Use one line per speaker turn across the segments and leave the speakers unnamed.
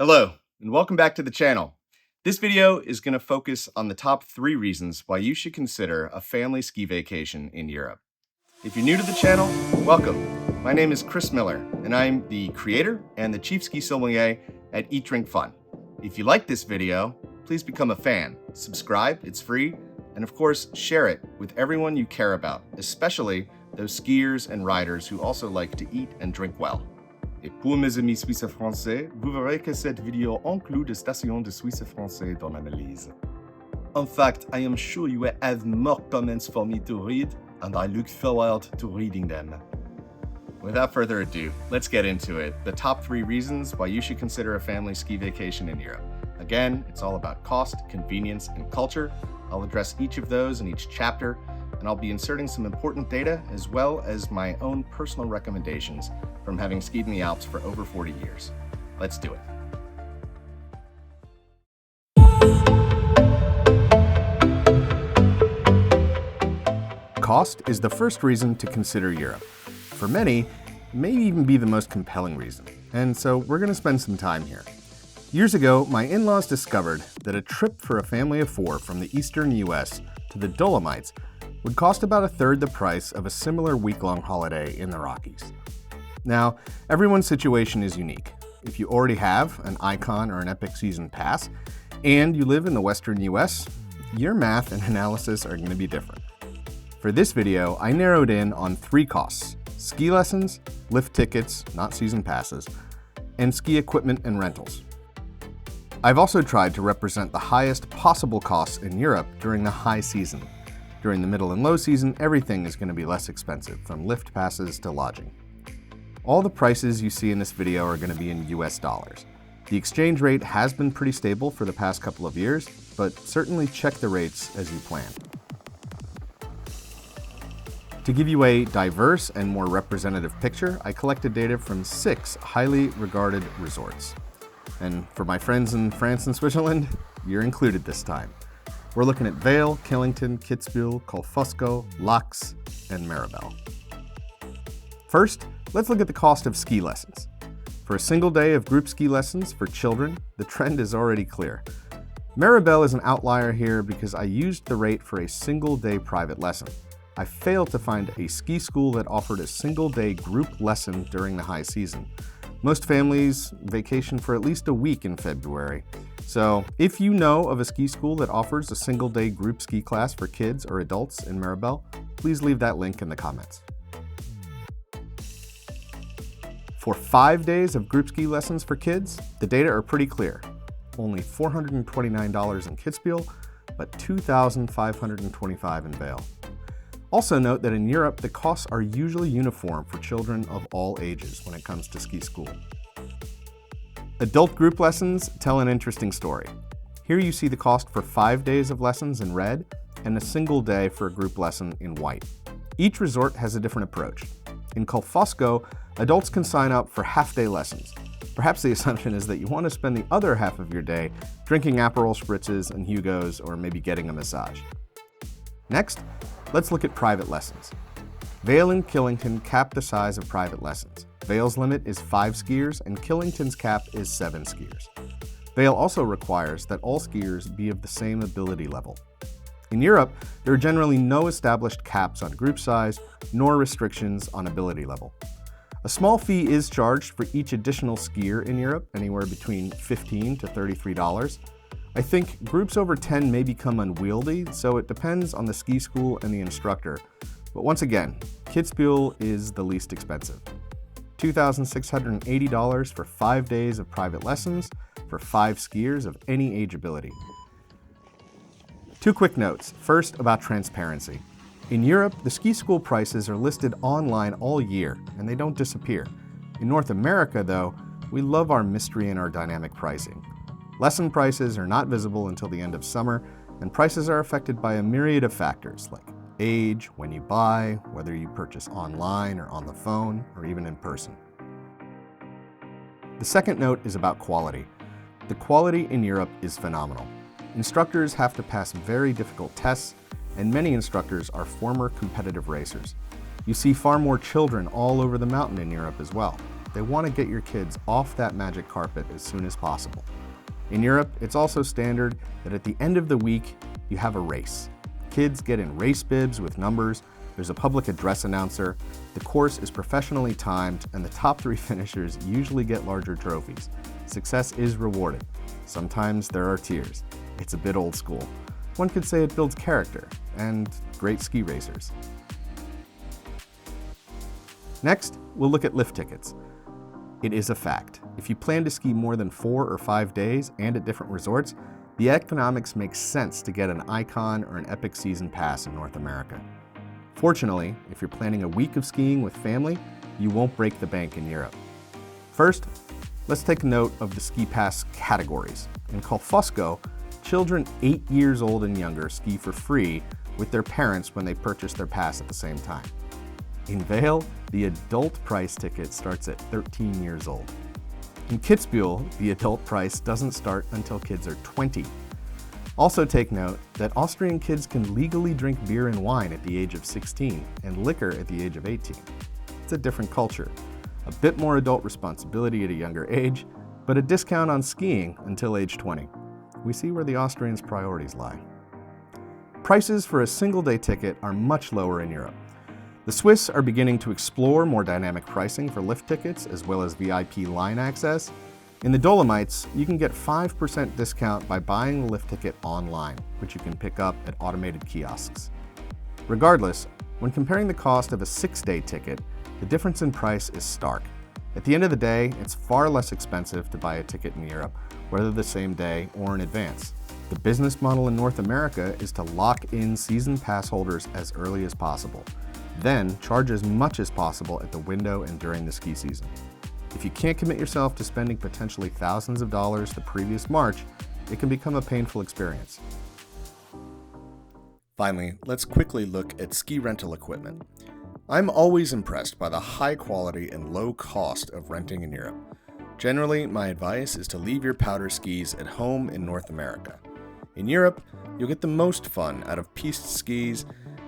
Hello, and welcome back to the channel. This video is going to focus on the top 3 reasons why you should consider a family ski vacation in Europe. If you're new to the channel, welcome. My name is Chris Miller, and I'm the creator and the chief ski sommelier at Eat Drink Fun. If you like this video, please become a fan, subscribe, it's free, and of course, share it with everyone you care about, especially those skiers and riders who also like to eat and drink well. Et pour mes amis suisses français, vous verrez que cette vidéo inclut des stations de suisse français dans l'analyse. In fact, I am sure you will have more comments for me to read, and I look forward to reading them. Without further ado, let's get into it. The top 3 reasons why you should consider a family ski vacation in Europe. Again, it's all about cost, convenience, and culture. I'll address each of those in each chapter, and I'll be inserting some important data as well as my own personal recommendations from having skied in the Alps for over 40 years. Let's do it. Cost is the first reason to consider Europe. For many, it may even be the most compelling reason, and so we're going to spend some time here. Years ago, my in-laws discovered that a trip for a family of 4 from the eastern US to the Dolomites would cost about a third the price of a similar week-long holiday in the Rockies. Now, everyone's situation is unique. If you already have an Icon or an Epic Season Pass, and you live in the Western US, your math and analysis are going to be different. For this video, I narrowed in on 3 costs: ski lessons, lift tickets, not season passes, and ski equipment and rentals. I've also tried to represent the highest possible costs in Europe during the high season. During the middle and low season, everything is going to be less expensive, from lift passes to lodging. All the prices you see in this video are going to be in US dollars. The exchange rate has been pretty stable for the past couple of years, but certainly check the rates as you plan. To give you a diverse and more representative picture, I collected data from 6 highly regarded resorts. And for my friends in France and Switzerland, you're included this time. We're looking at Vail, Killington, Kitzbühel, Kolfosco, Laax, and Maribel. First, let's look at the cost of ski lessons. For a single day of group ski lessons for children, the trend is already clear. Maribel is an outlier here because I used the rate for a single day private lesson. I failed to find a ski school that offered a single day group lesson during the high season. Most families vacation for at least a week in February. So if you know of a ski school that offers a single day group ski class for kids or adults in Maribel, please leave that link in the comments. For 5 days of group ski lessons for kids, the data are pretty clear. Only $429 in Kitzbühel, but $2,525 in Vail. Also note that in Europe, the costs are usually uniform for children of all ages when it comes to ski school. Adult group lessons tell an interesting story. Here you see the cost for 5 days of lessons in red and a single day for a group lesson in white. Each resort has a different approach. In Kolfosco, adults can sign up for half-day lessons. Perhaps the assumption is that you want to spend the other half of your day drinking Aperol spritzes and Hugos, or maybe getting a massage. Next, let's look at private lessons. Vail and Killington cap the size of private lessons. Vail's limit is 5 skiers and Killington's cap is 7 skiers. Vail also requires that all skiers be of the same ability level. In Europe, there are generally no established caps on group size, nor restrictions on ability level. A small fee is charged for each additional skier in Europe, anywhere between $15 to $33. I think groups over 10 may become unwieldy, so it depends on the ski school and the instructor. But once again, Kitzbühel is the least expensive. $2,680 for 5 days of private lessons for 5 skiers of any age ability. 2 quick notes. First, about transparency. In Europe, the ski school prices are listed online all year, and they don't disappear. In North America, though, we love our mystery and our dynamic pricing. Lesson prices are not visible until the end of summer, and prices are affected by a myriad of factors like age, when you buy, whether you purchase online or on the phone, or even in person. The second note is about quality. The quality in Europe is phenomenal. Instructors have to pass very difficult tests, and many instructors are former competitive racers. You see far more children all over the mountain in Europe as well. they want to get your kids off that magic carpet as soon as possible. In Europe, it's also standard that at the end of the week, you have a race. Kids get in race bibs with numbers, there's a public address announcer, the course is professionally timed, and the top 3 finishers usually get larger trophies. Success is rewarded. Sometimes there are tears. It's a bit old school. One could say it builds character and great ski racers. Next, we'll look at lift tickets. It is a fact. If you plan to ski more than 4 or 5 days and at different resorts, the economics make sense to get an Icon or an Epic season pass in North America. Fortunately, if you're planning a week of skiing with family, you won't break the bank in Europe. First, let's take note of the ski pass categories. In Fosco, children 8 years old and younger ski for free with their parents when they purchase their pass at the same time. In Vail, the adult price ticket starts at 13 years old. In Kitzbühel, the adult price doesn't start until kids are 20. Also take note that Austrian kids can legally drink beer and wine at the age of 16 and liquor at the age of 18. It's a different culture. A bit more adult responsibility at a younger age, but a discount on skiing until age 20. We see where the Austrians' priorities lie. Prices for a single-day ticket are much lower in Europe. The Swiss are beginning to explore more dynamic pricing for lift tickets as well as VIP line access. In the Dolomites, you can get 5% discount by buying the lift ticket online, which you can pick up at automated kiosks. Regardless, when comparing the cost of a 6-day ticket, the difference in price is stark. At the end of the day, it's far less expensive to buy a ticket in Europe, whether the same day or in advance. The business model in North America is to lock in season pass holders as early as possible, then charge as much as possible at the window and during the ski season. If you can't commit yourself to spending potentially thousands of dollars the previous March, it can become a painful experience. Finally, let's quickly look at ski rental equipment. I'm always impressed by the high quality and low cost of renting in Europe. Generally, my advice is to leave your powder skis at home in North America. In Europe, you'll get the most fun out of piste skis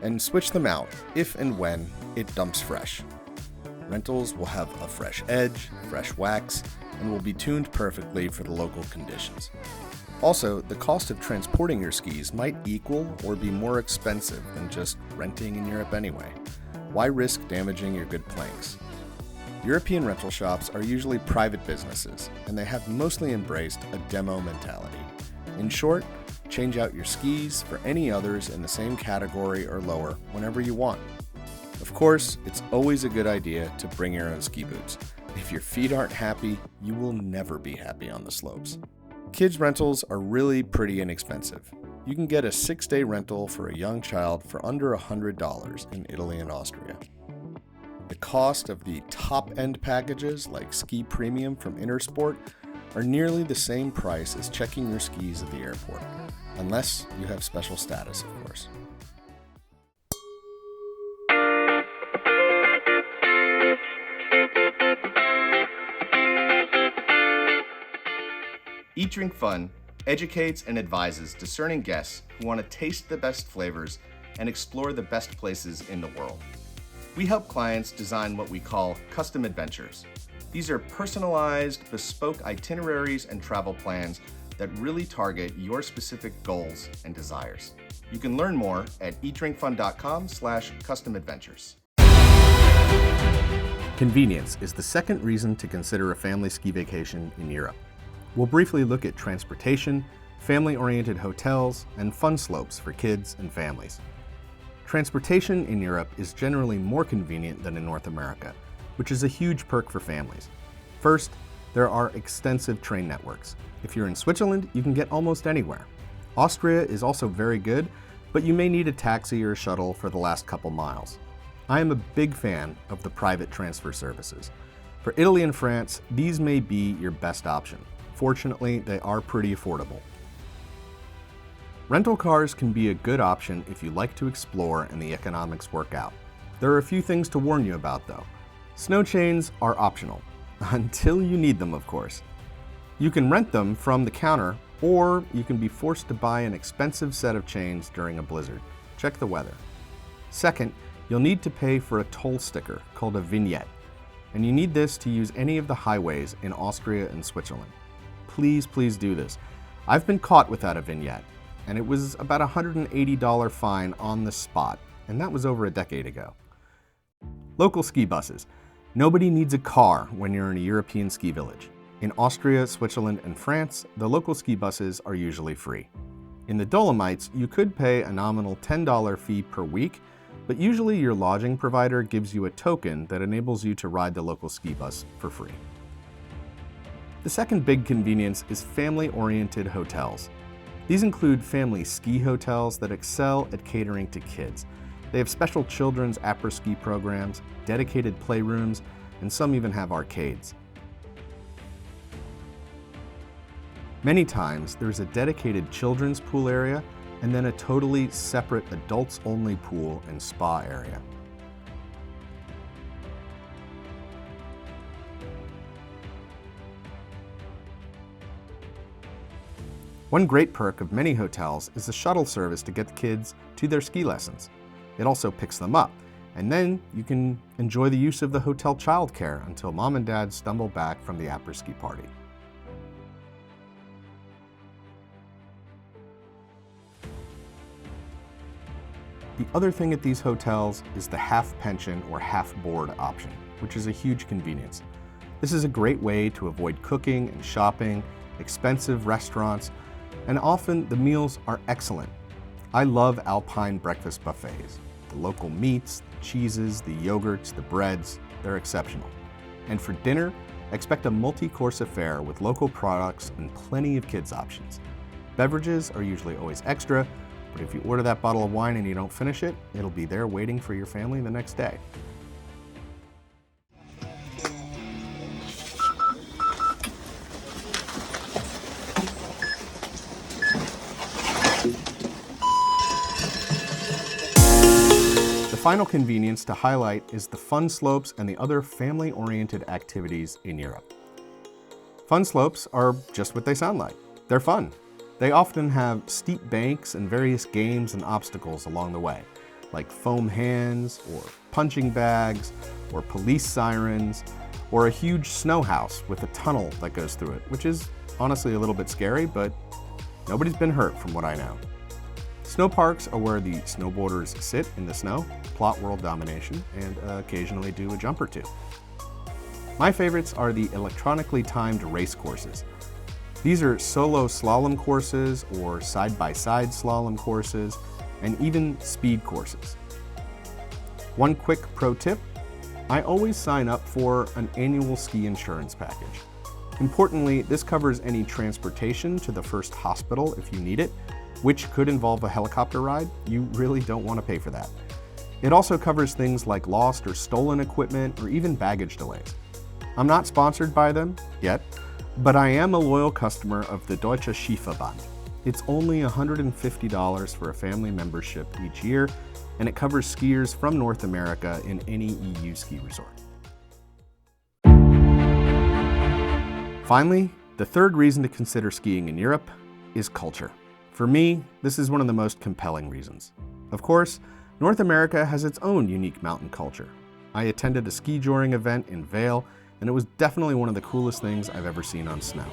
and switch them out if and when it dumps fresh. Rentals will have a fresh edge, fresh wax, and will be tuned perfectly for the local conditions. Also, the cost of transporting your skis might equal or be more expensive than just renting in Europe anyway. Why risk damaging your good planks? European rental shops are usually private businesses, and they have mostly embraced a demo mentality. In short, change out your skis for any others in the same category or lower whenever you want. Of course, it's always a good idea to bring your own ski boots. If your feet aren't happy, you will never be happy on the slopes. Kids rentals are really pretty inexpensive. You can get a 6-day rental for a young child for under $100 in Italy and Austria. The cost of the top-end packages like Ski Premium from Intersport are nearly the same price as checking your skis at the airport, unless you have special status, of course. Eat Drink Fun educates and advises discerning guests who want to taste the best flavors and explore the best places in the world. We help clients design what we call custom adventures. These are personalized, bespoke itineraries and travel plans that really target your specific goals and desires. You can learn more at eatdrinkfun.com/customadventures. Convenience is the second reason to consider a family ski vacation in Europe. We'll briefly look at transportation, family-oriented hotels, and fun slopes for kids and families. Transportation in Europe is generally more convenient than in North America, which is a huge perk for families. First, there are extensive train networks. If you're in Switzerland, you can get almost anywhere. Austria is also very good, but you may need a taxi or a shuttle for the last couple miles. I am a big fan of the private transfer services. For Italy and France, these may be your best option. Fortunately, they are pretty affordable. Rental cars can be a good option if you like to explore and the economics work out. There are a few things to warn you about though. Snow chains are optional, until you need them of course. You can rent them from the counter, or you can be forced to buy an expensive set of chains during a blizzard. Check the weather. Second, you'll need to pay for a toll sticker called a vignette. and you need this to use any of the highways in Austria and Switzerland. Please, please do this. I've been caught without a vignette, and it was about a $180 fine on the spot, and that was over a decade ago. Local ski buses. Nobody needs a car when you're in a European ski village. In Austria, Switzerland, and France, the local ski buses are usually free. In the Dolomites, you could pay a nominal $10 fee per week, but usually your lodging provider gives you a token that enables you to ride the local ski bus for free. The second big convenience is family-oriented hotels. These include family ski hotels that excel at catering to kids. They have special children's après-ski programs, dedicated playrooms, and some even have arcades. Many times, there's a dedicated children's pool area and then a totally separate adults-only pool and spa area. One great perk of many hotels is the shuttle service to get the kids to their ski lessons. It also picks them up, and then you can enjoy the use of the hotel childcare until mom and dad stumble back from the après-ski party. The other thing at these hotels is the half pension or half board option, which is a huge convenience. This is a great way to avoid cooking and shopping, expensive restaurants, and often the meals are excellent. I love Alpine breakfast buffets. The local meats, the cheeses, the yogurts, the breads, they're exceptional. And for dinner, expect a multi-course affair with local products and plenty of kids' options. Beverages are usually always extra, but if you order that bottle of wine and you don't finish it, it'll be there waiting for your family the next day. The final convenience to highlight is the fun slopes and the other family-oriented activities in Europe. Fun slopes are just what they sound like. They're fun. They often have steep banks and various games and obstacles along the way, like foam hands, or punching bags, or police sirens, or a huge snow house with a tunnel that goes through it, which is honestly a little bit scary, but nobody's been hurt from what I know. Snow parks are where the snowboarders sit in the snow, plot world domination, and occasionally do a jump or two. My favorites are the electronically timed race courses. These are solo slalom courses or side-by-side slalom courses, and even speed courses. One quick pro tip, I always sign up for an annual ski insurance package. Importantly, this covers any transportation to the first hospital if you need it, which could involve a helicopter ride. You really don't want to pay for that. It also covers things like lost or stolen equipment or even baggage delays. I'm not sponsored by them yet, but I am a loyal customer of the Deutsche Skiverband. It's only $150 for a family membership each year, and it covers skiers from North America in any EU ski resort. Finally, the third reason to consider skiing in Europe is culture. For me, this is one of the most compelling reasons. Of course, North America has its own unique mountain culture. I attended a ski joring event in Vail, and it was definitely one of the coolest things I've ever seen on snow.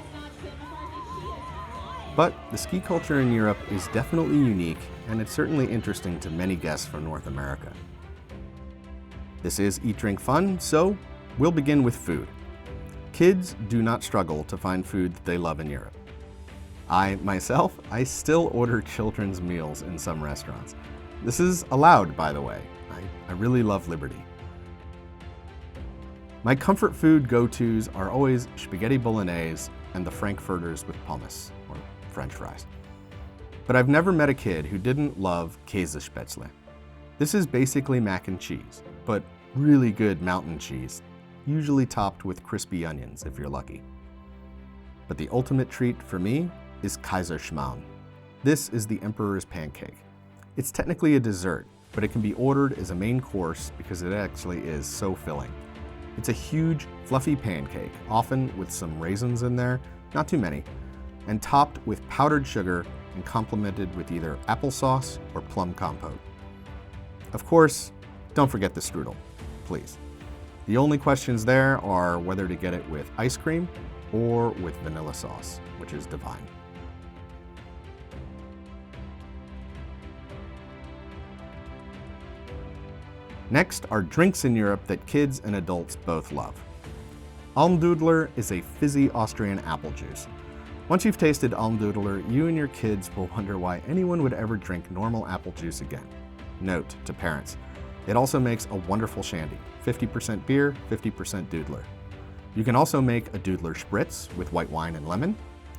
But the ski culture in Europe is definitely unique, and it's certainly interesting to many guests from North America. This is Eat, Drink, Fun, so we'll begin with food. Kids do not struggle to find food that they love in Europe. I still order children's meals in some restaurants. This is allowed, by the way. I really love liberty. My comfort food go-tos are always spaghetti bolognese and the frankfurters with pommes, or French fries. But I've never met a kid who didn't love Käsespätzle. This is basically mac and cheese, but really good mountain cheese, usually topped with crispy onions if you're lucky. But the ultimate treat for me is Kaiserschmarrn. This is the emperor's pancake. It's technically a dessert, but it can be ordered as a main course because it actually is so filling. It's a huge, fluffy pancake, often with some raisins in there, not too many, and topped with powdered sugar and complemented with either applesauce or plum compote. Of course, don't forget the strudel, please.
The only questions there are whether to get it with ice cream or with vanilla sauce, which is divine. Next are drinks in Europe that kids and adults both love. Almdudler is a fizzy Austrian apple juice. Once you've tasted Almdudler, you and your kids will wonder why anyone would ever drink normal apple juice again. Note to parents, it also makes a wonderful shandy, 50% beer, 50% Dudler. You can also make a Dudler spritz with white wine and lemon,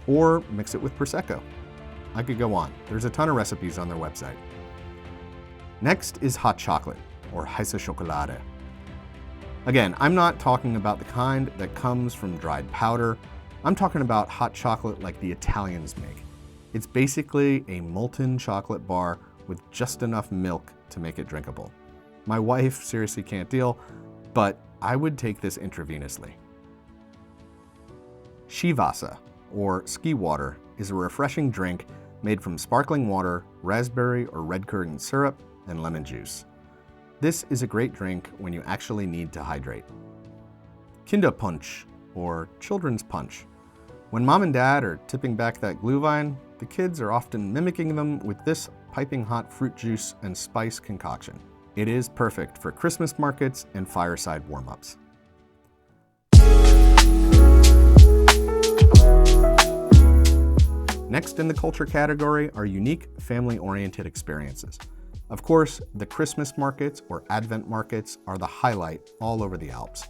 or mix it with Prosecco. I could go on, there's a ton of recipes on their website. Next is hot chocolate, or heiße Schokolade. Again, I'm not talking about the kind that comes from dried powder. I'm talking about hot chocolate like the Italians make. It's basically a molten chocolate bar with just enough milk to make it drinkable. My wife seriously can't deal, but I would take this intravenously. Skivasa, or ski water, is a refreshing drink made from sparkling water, raspberry or red currant syrup, and lemon juice. This is a great drink when you actually need to hydrate. Kinderpunsch, or children's punch. When mom and dad are tipping back that Glühwein, the kids are often mimicking them with this piping hot fruit juice and spice concoction. It is perfect for Christmas markets and fireside warm-ups. Next in the culture category are unique family-oriented experiences. Of course, the Christmas markets or Advent markets are the highlight all over the Alps.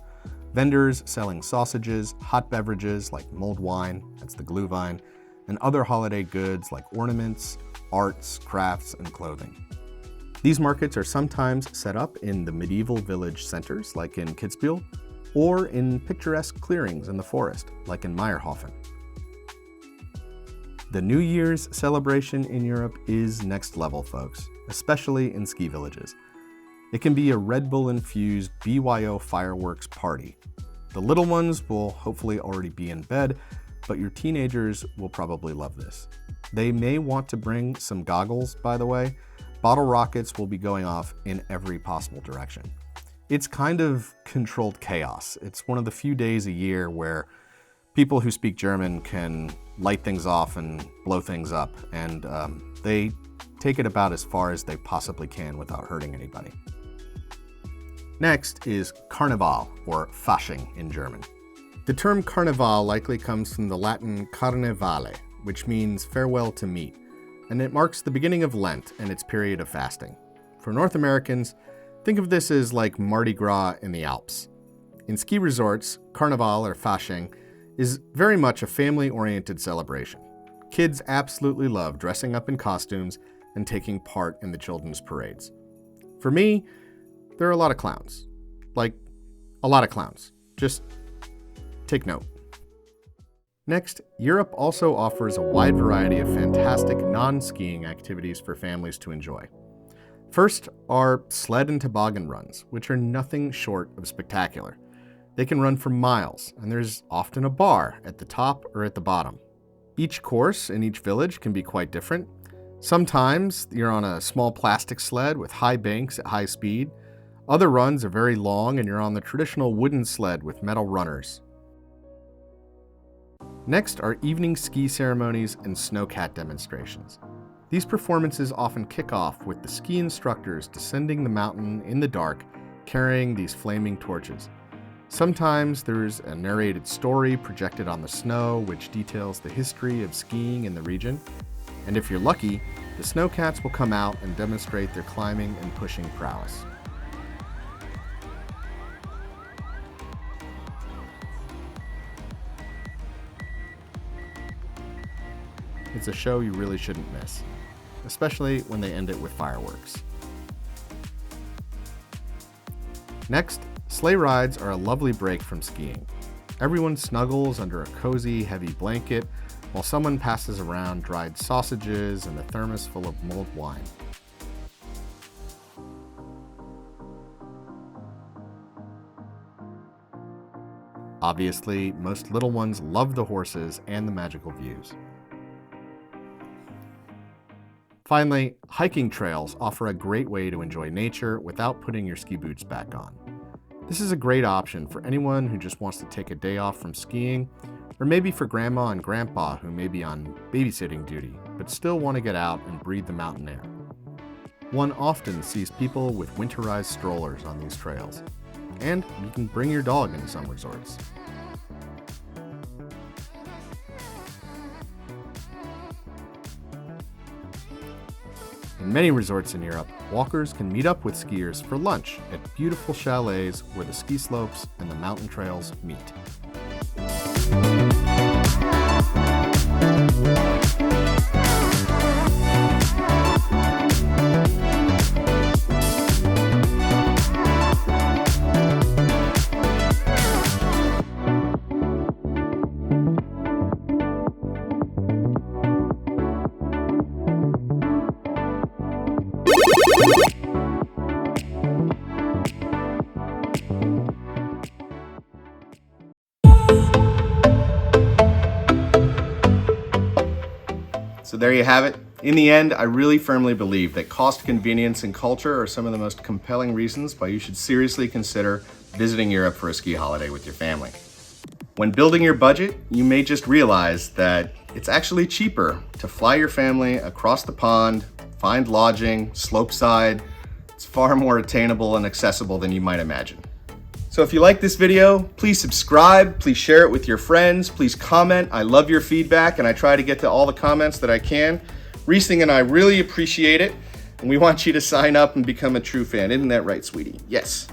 Vendors selling sausages, hot beverages like mulled wine, that's the Glühwein, and other holiday goods like ornaments, arts, crafts, and clothing. These markets are sometimes set up in the medieval village centers like in Kitzbühel, or in picturesque clearings in the forest like in Meyerhofen. The New Year's celebration in Europe is next level, folks, especially in ski villages. It can be a Red Bull-infused BYO fireworks party. The little ones will hopefully already be in bed, but your teenagers will probably love this. They may want to bring some goggles, by the way. Bottle rockets will be going off in every possible direction. It's kind of controlled chaos. It's one of the few days a year where people who speak German can light things off and blow things up, and they take it about as far as they possibly can without hurting anybody. Next is Carnival, or Fasching in German. The term Carnival likely comes from the Latin carnevale, which means farewell to meat, and it marks the beginning of Lent and its period of fasting. For North Americans, think of this as like Mardi Gras in the Alps. In ski resorts, Carnival, or Fasching, is very much a family-oriented celebration. Kids absolutely love dressing up in costumes and taking part in the children's parades. For me, there are a lot of clowns. Like, a lot of clowns. Just take note. Next, Europe also offers a wide variety of fantastic non-skiing activities for families to enjoy. First are sled and toboggan runs, which are nothing short of spectacular. They can run for miles, and there's often a bar at the top or at the bottom. Each course in each village can be quite different. Sometimes you're on a small plastic sled with high banks at high speed. Other runs are very long and you're on the traditional wooden sled with metal runners. Next are evening ski ceremonies and snowcat demonstrations. These performances often kick off with the ski instructors descending the mountain in the dark, carrying these flaming torches. Sometimes there's a narrated story projected on the snow which details the history of skiing in the region. And if you're lucky, the snowcats will come out and demonstrate their climbing and pushing prowess. It's a show you really shouldn't miss, especially when they end it with fireworks. Next, sleigh rides are a lovely break from skiing. Everyone snuggles under a cozy, heavy blanket while someone passes around dried sausages and a thermos full of mulled wine. Obviously, most little ones love the horses and the magical views. Finally, hiking trails offer a great way to enjoy nature without putting your ski boots back on. This is a great option for anyone who just wants to take a day off from skiing, or maybe for grandma and grandpa who may be on babysitting duty, but still want to get out and breathe the mountain air. One often sees people with winterized strollers on these trails, and you can bring your dog in some resorts. In many resorts in Europe, walkers can meet up with skiers for lunch at beautiful chalets where the ski slopes and the mountain trails meet.
So there you have it. In the end, I really firmly believe that cost, convenience, and culture are some of the most compelling reasons why you should seriously consider visiting Europe for a ski holiday with your family. When building your budget, you may just realize that it's actually cheaper to fly your family across the pond, find lodging, slopeside. It's far more attainable and accessible than you might imagine. So if you like this video, please subscribe, please share it with your friends, please comment. I love your feedback and I try to get to all the comments that I can. Riesling and I really appreciate it, and we want you to sign up and become a true fan. Isn't that right, sweetie? Yes.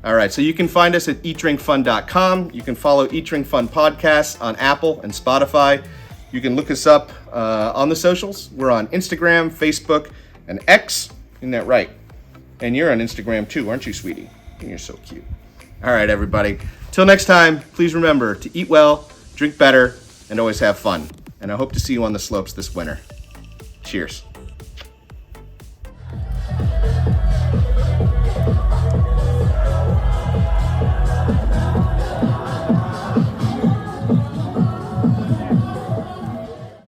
All right, so you can find us at eatdrinkfun.com. You can follow Eat Drink Fun Podcasts on Apple and Spotify. You can look us up on the socials. We're on Instagram, Facebook, and X. Isn't that right? And you're on Instagram too, aren't you, sweetie? You're so cute. All right, everybody. Till next time, please remember to eat well, drink better, and always have fun. And I hope to see you on the slopes this winter. Cheers.